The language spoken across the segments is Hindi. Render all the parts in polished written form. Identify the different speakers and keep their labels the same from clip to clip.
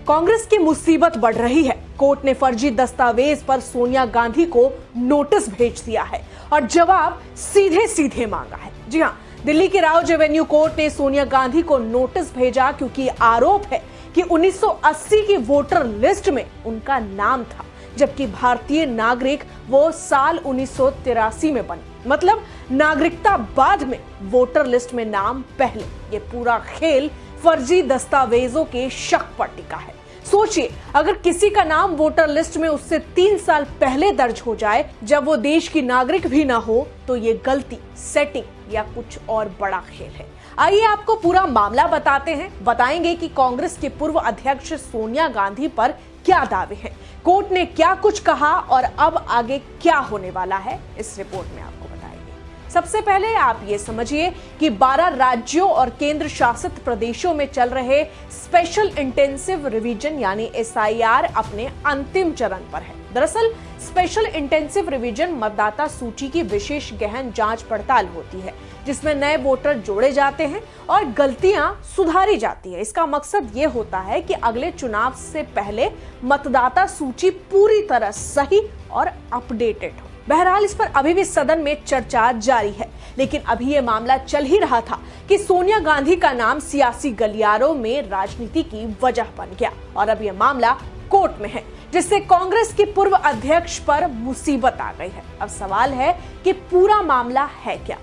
Speaker 1: कांग्रेस की मुसीबत बढ़ रही है। कोर्ट ने फर्जी दस्तावेज पर सोनिया गांधी को नोटिस भेज दिया है और जवाब सीधे सीधे मांगा है। जी हां, दिल्ली की राउज एवेन्यू कोर्ट ने सोनिया गांधी को नोटिस भेजा क्योंकि आरोप है कि 1980 की वोटर लिस्ट में उनका नाम था, जबकि भारतीय नागरिक वो साल 1983 में बने। मतलब नागरिकता बाद में, वोटर लिस्ट में नाम पहले। ये पूरा खेल फर्जी दस्तावेजों के शक पर टिका है। सोचिए, अगर किसी का नाम वोटर लिस्ट में उससे 3 साल पहले दर्ज हो जाए, जब वो देश की नागरिक भी ना हो, तो ये गलती, सेटिंग या कुछ और बड़ा खेल है। आइए आपको पूरा मामला बताते हैं। बताएंगे कि कांग्रेस के पूर्व अध्यक्ष सोनिया गांधी पर क्या दावे हैं, कोर्ट ने क्या कुछ कहा और अब आगे क्या होने वाला है, इस रिपोर्ट में आपको बताएंगे। सबसे पहले आप ये समझिए कि 12 राज्यों और केंद्र शासित प्रदेशों में चल रहे स्पेशल इंटेंसिव रिवीजन यानी SIR अपने अंतिम चरण पर है। दरअसल स्पेशल इंटेंसिव रिवीजन मतदाता सूची की विशेष गहन जांच पड़ताल होती है, जिसमें नए वोटर जोड़े जाते हैं और गलतियां सुधारी जाती है। इसका मकसद ये होता है कि अगले चुनाव से पहले मतदाता सूची पूरी तरह सही और अपडेटेड हो। बहरहाल इस पर अभी भी सदन में चर्चा जारी है, लेकिन अभी ये मामला चल ही रहा था कि सोनिया गांधी का नाम सियासी गलियारों में राजनीति की वजह बन गया और अब ये मामला कोर्ट में है, जिससे कांग्रेस के पूर्व अध्यक्ष पर मुसीबत आ गई है। अब सवाल है कि पूरा मामला है क्या।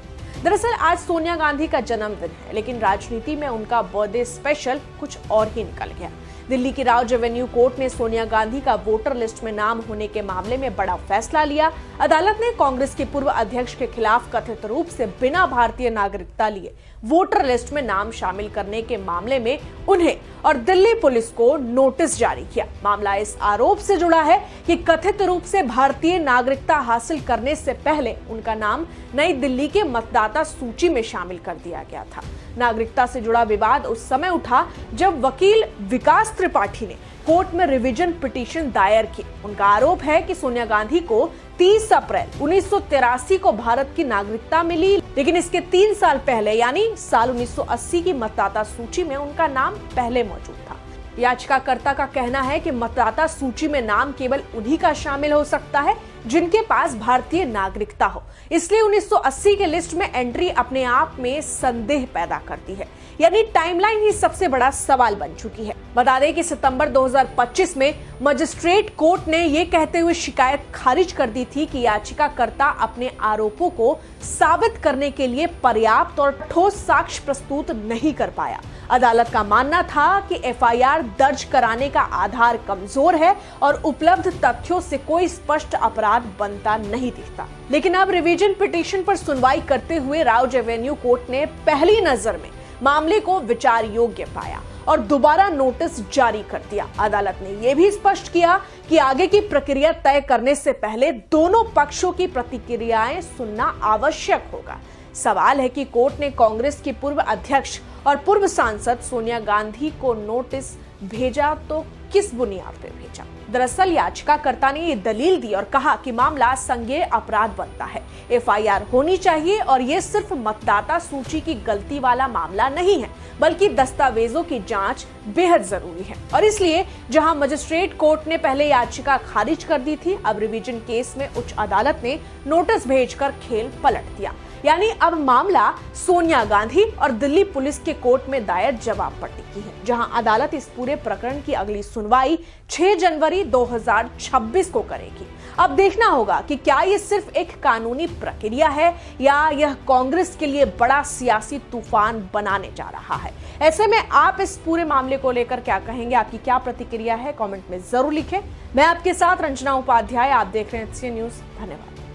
Speaker 1: दरअसल आज सोनिया गांधी का जन्मदिन है, लेकिन राजनीति में उनका बर्थडे स्पेशल कुछ और ही निकल गया। दिल्ली की राउज एवेन्यू कोर्ट ने सोनिया गांधी का वोटर लिस्ट में नाम होने के मामले में बड़ा फैसला लिया। अदालत ने कांग्रेस के पूर्व अध्यक्ष के खिलाफ कथित रूप से बिना भारतीय नागरिकता लिए वोटर लिस्ट में नाम शामिल करने के मामले में उन्हें और दिल्ली पुलिस को नोटिस जारी किया। मामला इस आरोप से जुड़ा है कि कथित रूप से भारतीय नागरिकता हासिल करने से पहले उनका नाम नई दिल्ली के मतदाता सूची में शामिल कर दिया गया था। नागरिकता से जुड़ा विवाद उस समय उठा जब वकील विकास त्रिपाठी ने कोर्ट में रिवीजन पिटीशन दायर की। उनका आरोप है कि सोनिया गांधी को 30 अप्रैल 1983 को भारत की नागरिकता मिली, लेकिन इसके 3 साल पहले यानी साल 1980 की मतदाता सूची में उनका नाम पहले मौजूद था। याचिकाकर्ता का कहना है कि मतदाता सूची में नाम केवल उन्हीं का शामिल हो सकता है जिनके पास भारतीय नागरिकता हो, इसलिए 1980 के लिस्ट में एंट्री अपने आप में संदेह पैदा करती है। यानी टाइमलाइन ही सबसे बड़ा सवाल बन चुकी है। बता दें कि सितंबर 2025 में मजिस्ट्रेट कोर्ट ने यह कहते हुए शिकायत खारिज कर दी थी कि याचिकाकर्ता अपने आरोपों को साबित करने के लिए पर्याप्त और ठोस साक्ष्य प्रस्तुत नहीं कर पाया। अदालत का मानना था कि FIR दर्ज कराने का आधार कमजोर है और उपलब्ध तथ्यों से कोई स्पष्ट अपराध बनता नहीं दिखता। लेकिन अब रिवीजन पिटीशन पर सुनवाई करते हुए राउज एवेन्यू कोर्ट ने पहली नजर में मामले को विचार योग्य पाया और दोबारा नोटिस जारी कर दिया। अदालत ने यह भी स्पष्ट किया कि आगे की प्रक्रिया तय करने से पहले दोनों पक्षों की प्रतिक्रियाएं सुनना आवश्यक होगा। सवाल है कि कोर्ट ने कांग्रेस की पूर्व अध्यक्ष और पूर्व सांसद सोनिया गांधी को नोटिस भेजा तो किस बुनियाद पर भेजा। दरअसल याचिकाकर्ता ने ये दलील दी और कहा कि मामला संज्ञेय अपराध बनता है, FIR होनी चाहिए और ये सिर्फ मतदाता सूची की गलती वाला मामला नहीं है, बल्कि दस्तावेजों की जांच बेहद जरूरी है। और इसलिए जहां मजिस्ट्रेट कोर्ट ने पहले याचिका खारिज कर दी थी, अब रिवीजन केस में उच्च अदालत ने नोटिस भेजकर खेल पलट दिया। यानी अब मामला सोनिया गांधी और दिल्ली पुलिस के कोर्ट में दायर जवाब पर टिकी है, जहां अदालत इस पूरे प्रकरण की अगली सुनवाई 6 जनवरी 2026 को करेगी। अब देखना होगा कि क्या ये सिर्फ एक कानूनी प्रक्रिया है या यह कांग्रेस के लिए बड़ा सियासी तूफान बनाने जा रहा है। ऐसे में आप इस पूरे मामले को लेकर क्या कहेंगे, आपकी क्या प्रतिक्रिया है, कमेंट में जरूर लिखें। मैं आपके साथ रंजना उपाध्याय, आप देख रहे हैं HCN न्यूज। धन्यवाद।